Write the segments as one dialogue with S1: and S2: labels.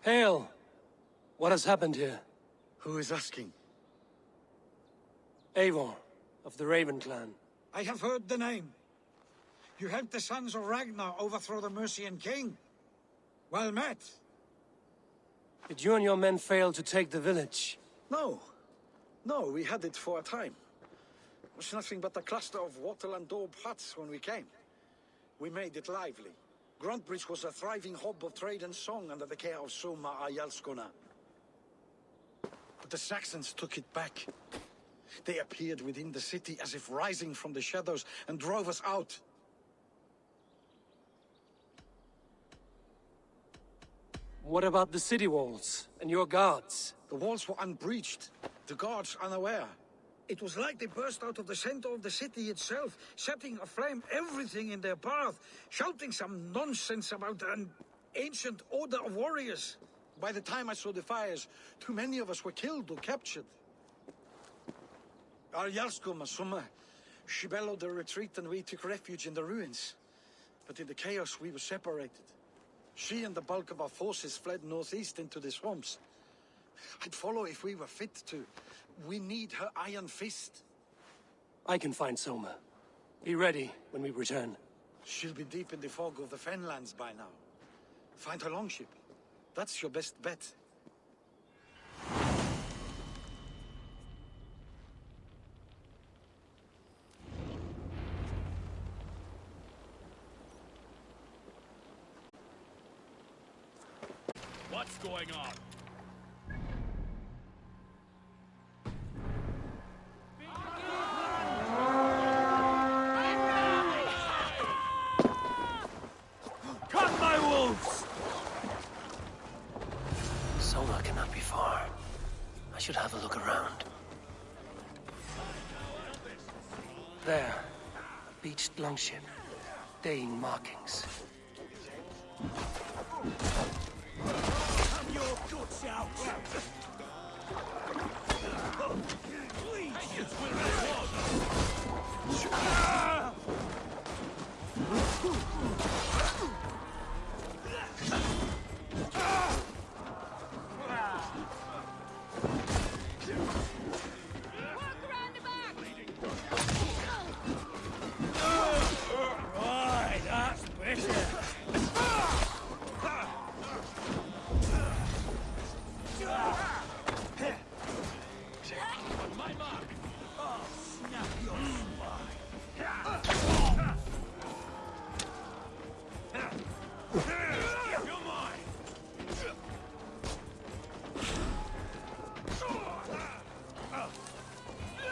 S1: Hail! What has happened here?
S2: Who is asking?
S1: Eivor, of the Raven clan.
S3: I have heard the name. You helped the sons of Ragnar overthrow the Mercian king. Well met.
S1: Did you and your men fail to take the village?
S2: No. No, we had it for a time. It was nothing but a cluster of wattle and daub huts when we came. We made it lively. Gruntbridge was a thriving hub of trade and song under the care of Soma Ayalskona. But the Saxons took it back. They appeared within the city as if rising from the shadows and drove us out.
S1: What about the city walls and your guards?
S2: The walls were unbreached, the guards unaware. It was like they burst out of the center of the city itself, setting aflame everything in their path, shouting some nonsense about an ancient order of warriors. By the time I saw the fires, too many of us were killed or captured. Our Yarskoma, Soma, she bellowed a retreat and we took refuge in the ruins. But in the chaos we were separated. She and the bulk of our forces fled northeast into the swamps. I'd follow if we were fit to. We need her iron fist.
S1: I can find Soma. Be ready when we return.
S2: She'll be deep in the fog of the Fenlands by now. Find her longship. That's your best bet.
S4: What's going on? Cut my wolves!
S1: Soma cannot be far. I should have a look around. There. A beached longship. Dane markings.
S4: Have your guts out! Legions will reward Right, that's better. On my mark. Oh, snap your spine. You're mine.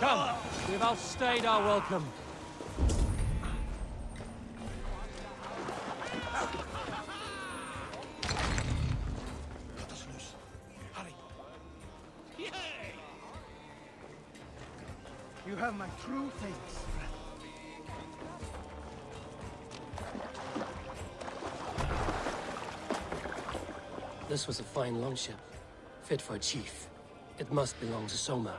S1: Come! We've outstayed our welcome.
S2: Cut us loose. Hurry.
S4: Yay!
S2: You have my true thanks.
S1: This was a fine longship. Fit for a chief. It must belong to Soma.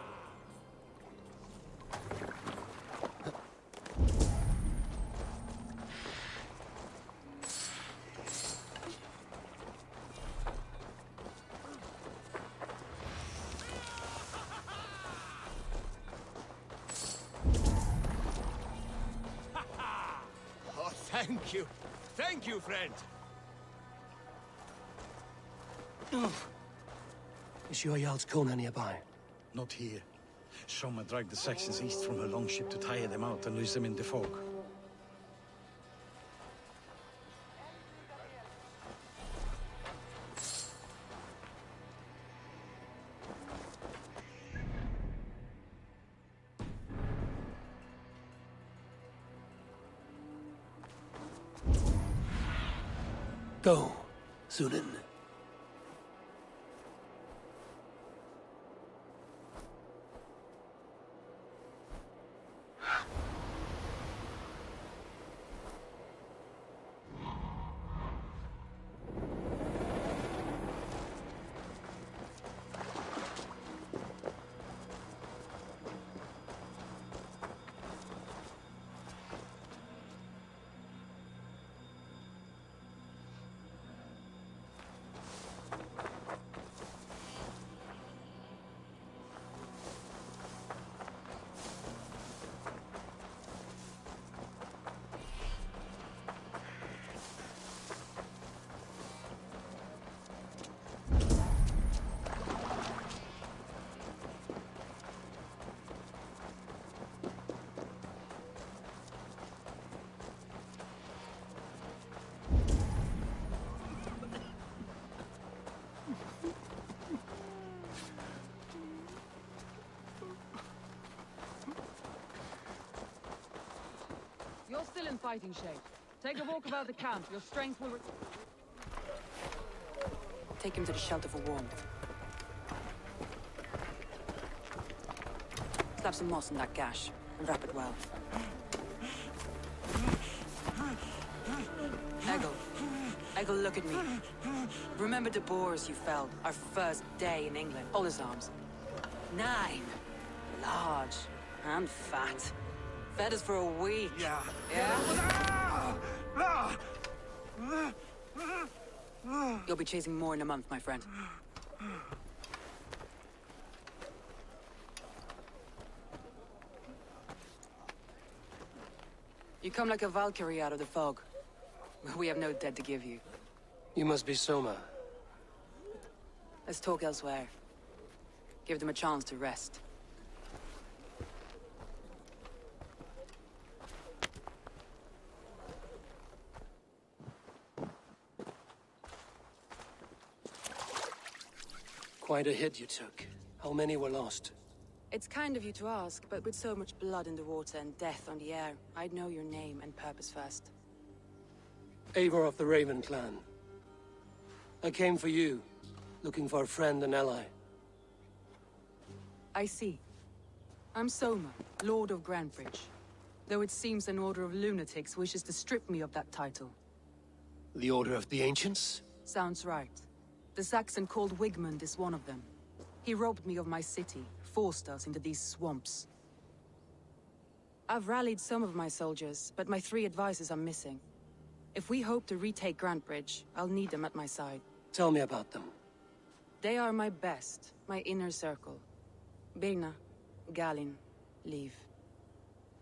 S4: Oh, thank you. Thank you, friend.
S1: Is your Jarl's Kona nearby?
S2: Not here. Soma dragged the Saxons east from her longship to tire them out and lose them in the fog.
S1: Go, Sunan.
S5: in fighting shape. Take a walk about the camp. Your strength will...
S6: Take him to the shelter for warmth. Slap some moss in that gash and wrap it well. Eggle, look at me. Remember the boars you felled our first day in England? Hold his arms. 9. Large and fat. Fed us for a week.
S3: Yeah.
S6: You'll be chasing more in a month, my friend. You come like a Valkyrie out of the fog. We have no dead to give you.
S1: You must be Soma.
S6: Let's talk elsewhere. Give them a chance to rest.
S1: Quite a hit you took. How many were lost?
S6: It's kind of you to ask, but with so much blood in the water and death on the air, I'd know your name and purpose first.
S1: Eivor of the Raven clan. I came for you, looking for a friend and ally.
S6: I see. I'm Soma, Lord of Grandbridge. Though it seems an order of lunatics wishes to strip me of that title.
S1: The Order of the Ancients?
S6: Sounds right. The Saxon called Wigmund is one of them. He robbed me of my city, forced us into these swamps. I've rallied some of my soldiers, but my 3 advisors are missing. If we hope to retake Grantbridge, I'll need them at my side.
S1: Tell me about them.
S6: They are my best, my inner circle. Birna, Galin, Leave.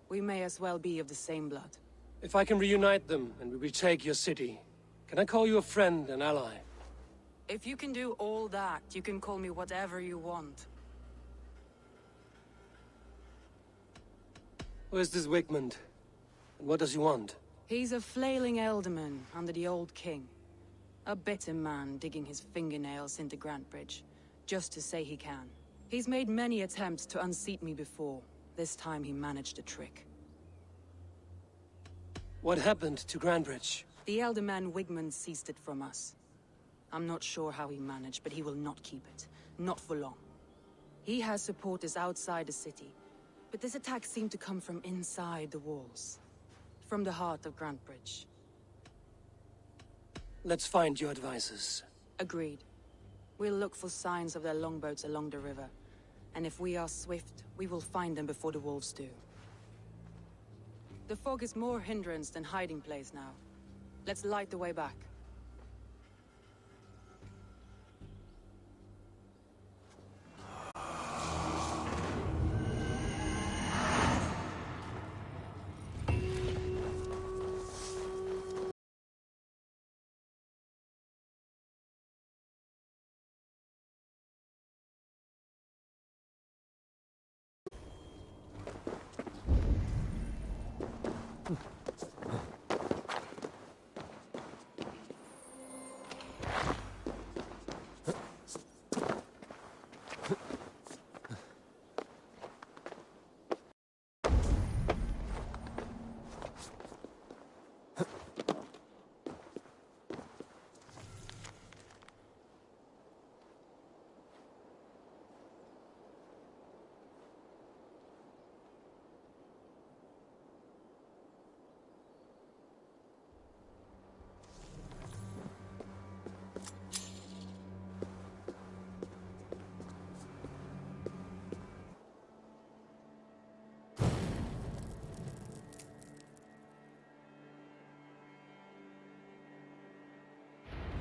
S6: We may as well be of the same blood.
S1: If I can reunite them and we retake your city, can I call you a friend and ally?
S6: If you can do all that, you can call me whatever you want.
S1: Where's this Wigmund? And what does he want?
S6: He's a flailing elderman under the old king. A bitter man digging his fingernails into Grantbridge, just to say he can. He's made many attempts to unseat me before. This time he managed a trick.
S1: What happened to Grantbridge?
S6: The elderman Wigmund seized it from us. I'm not sure how he managed, but he will not keep it. Not for long. He has supporters outside the city, but this attack seemed to come from inside the walls. From the heart of Grantbridge.
S1: Let's find your advisors.
S6: Agreed. We'll look for signs of their longboats along the river. And if we are swift, we will find them before the wolves do. The fog is more hindrance than hiding place now. Let's light the way back.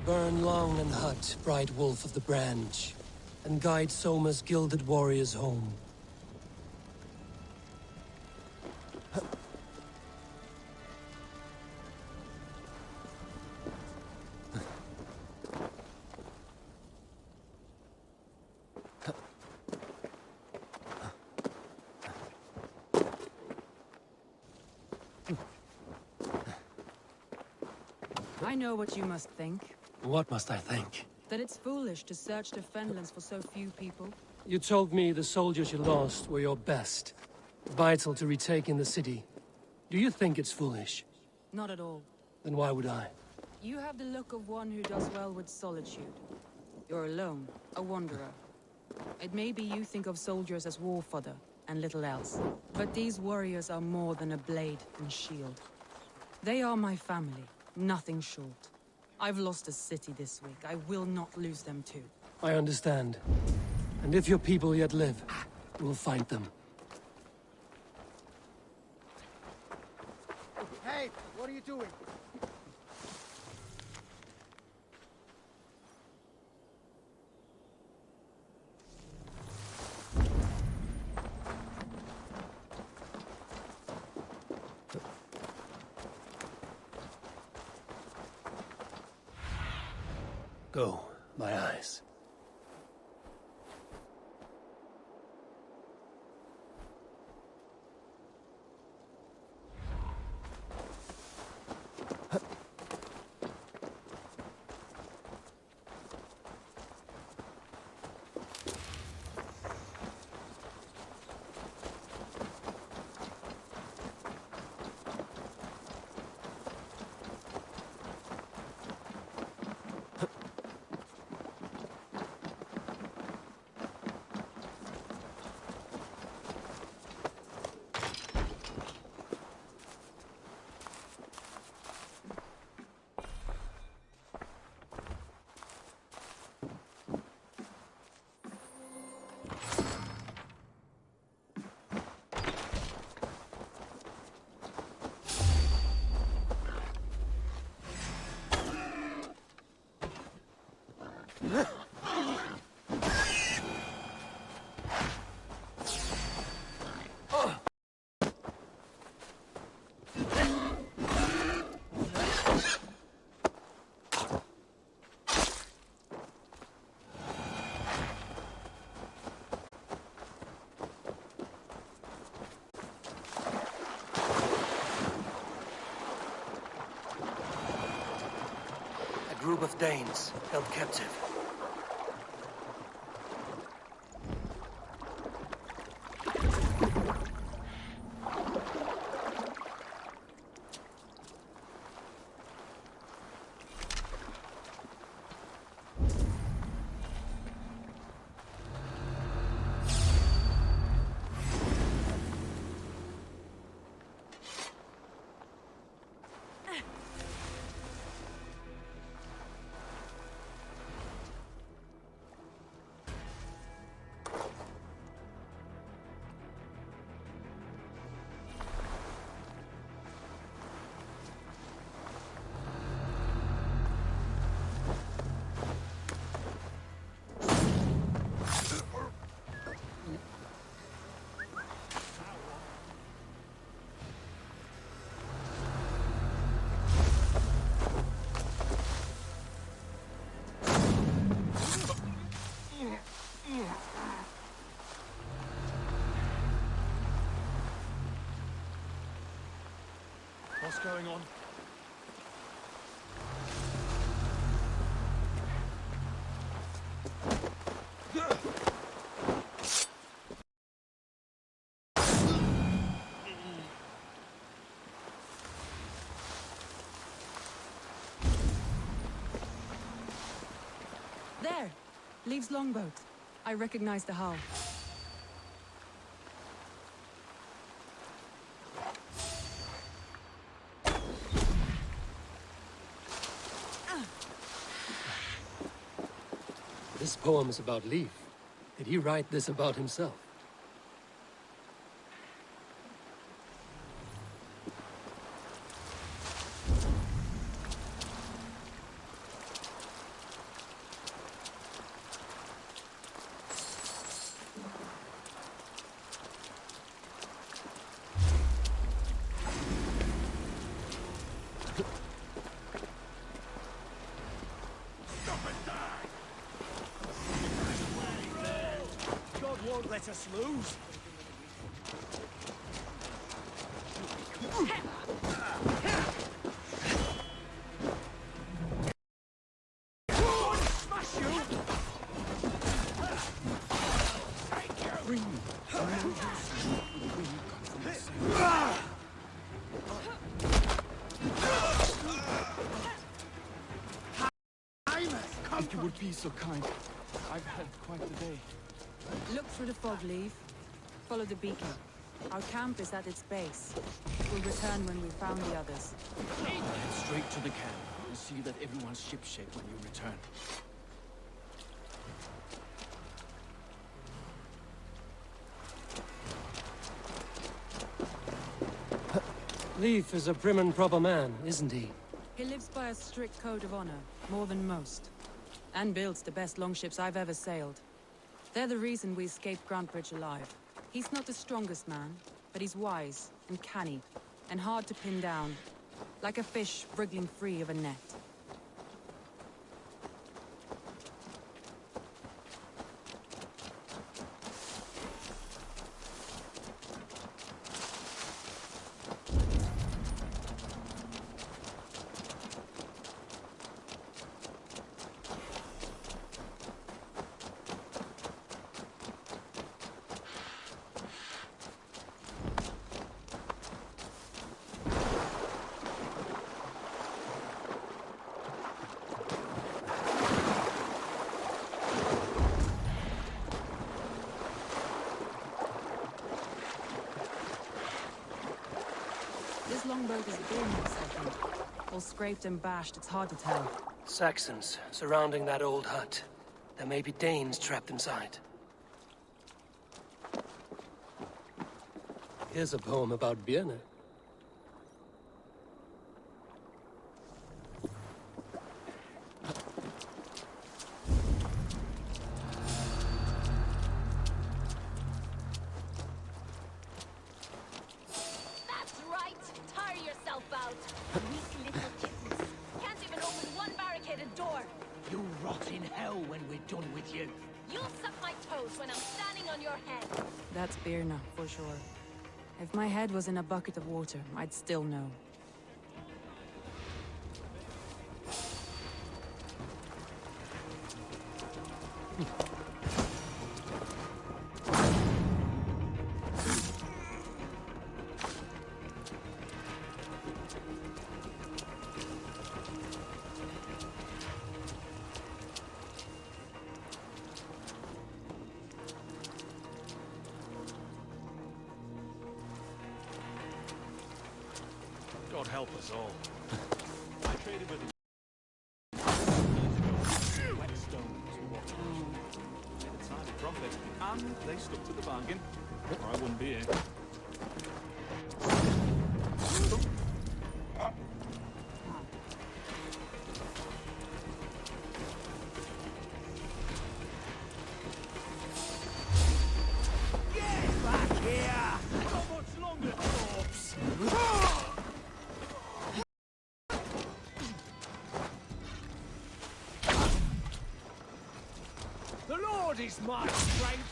S1: Burn long and hot, bright wolf of the branch, and guide Soma's gilded warriors home.
S6: I know what you must think.
S1: What must I think?
S6: That it's foolish to search the Fenlands for so few people.
S1: You told me the soldiers you lost were your best. Vital to retaking the city. Do you think it's foolish?
S6: Not at all.
S1: Then why would I?
S6: You have the look of one who does well with solitude. You're alone, a wanderer. It may be you think of soldiers as war fodder and little else. But these warriors are more than a blade and shield. They are my family, nothing short. I've lost a city this week. I will not lose them too.
S1: I understand. And if your people yet live, we'll find them.
S7: Hey, what are you doing?
S1: Go, my eyes. A group of Danes held captive.
S4: What's going on?
S6: There! Leaves longboat. I recognize the hull.
S1: This poem is about Leif. Did he write this about himself?
S4: Won't let us lose. Smash you! Bring me.
S8: If you would be so kind. I've had quite a day.
S6: Look through the fog, Leave. Follow the beacon. Our camp is at its base. We'll return when we've found the others.
S8: Head straight to the camp and see that everyone's shipshape when you return.
S1: Leif is a prim and proper man, isn't he?
S6: He lives by a strict code of honor, more than most. And builds the best longships I've ever sailed. They're the reason we escaped Grantbridge alive. He's not the strongest man, but he's wise and canny, and hard to pin down, like a fish wriggling free of a net. This longboat is Birna's, I think. All scraped and bashed, it's hard to tell.
S1: Saxons surrounding that old hut. There may be Danes trapped inside. Here's a poem about Birna.
S6: That's Birna, for sure. If my head was in a bucket of water, I'd still know.
S8: God help us all. I traded with Whetstone to Watch. Made a tiny profit, and they stuck to the bargain, or I wouldn't be here.
S4: Get back here! Not much longer, corpse! The Lord is my strength!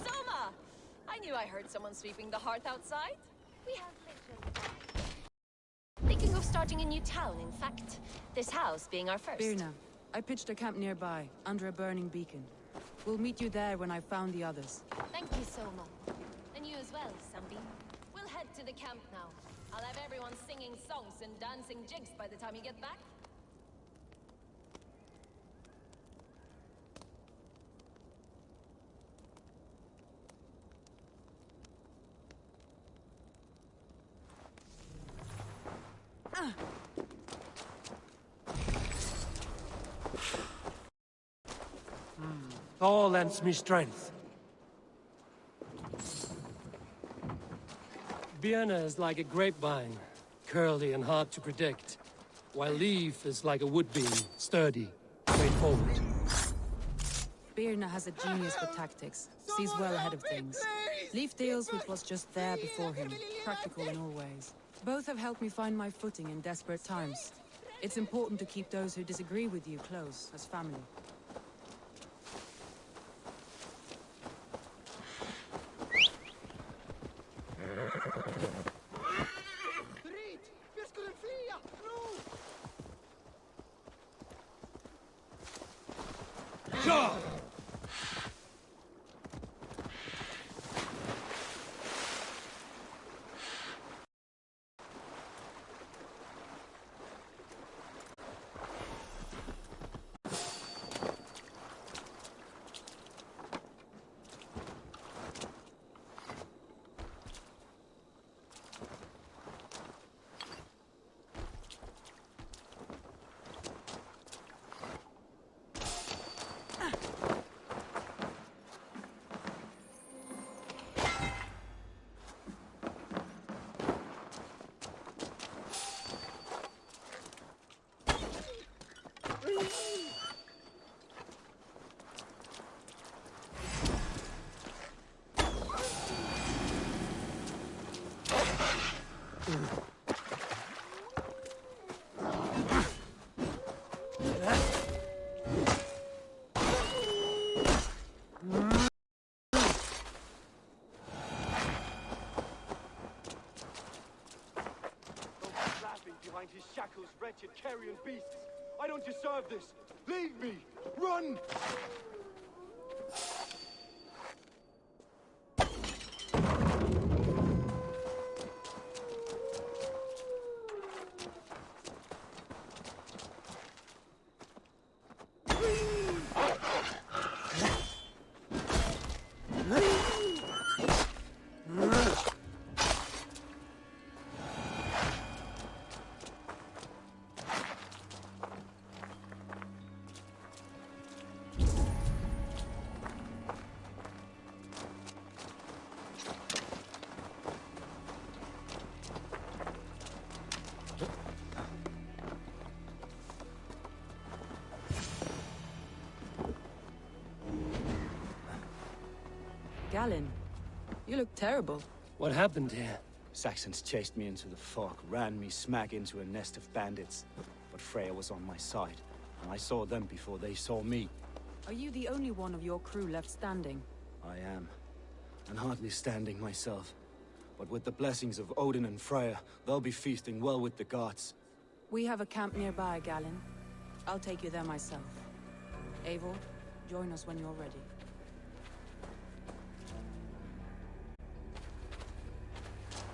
S9: Soma! I knew I heard someone sweeping the hearth outside. We have little... Thinking of starting a new town, in fact. This house being our first.
S6: Birna, I pitched a camp nearby, under a burning beacon. We'll meet you there when I've found the others.
S9: Thank you, Soma. And you as well, Sunbeam. We'll head to the camp now. I'll have everyone singing songs and dancing jigs by the time you get back.
S1: Thor lends me strength. Birna is like a grapevine, curly and hard to predict, while Leif is like a wood-beam, sturdy, straightforward.
S6: Birna has a genius for tactics, sees well ahead of things. Leif deals with what's just there before him, practical in all ways. Both have helped me find my footing in desperate times. It's important to keep those who disagree with you close, as family.
S10: Laughing behind his shackles, wretched carrion beasts. I don't deserve this. Leave me. Run.
S6: Galen, you look terrible.
S1: What happened here?
S10: Saxons chased me into the fog, ran me smack into a nest of bandits. But Freya was on my side, and I saw them before they saw me.
S6: Are you the only one of your crew left standing?
S10: I am, and hardly standing myself. But with the blessings of Odin and Freya, they'll be feasting well with the gods.
S6: We have a camp nearby, Galen. I'll take you there myself. Eivor, join us when you're ready.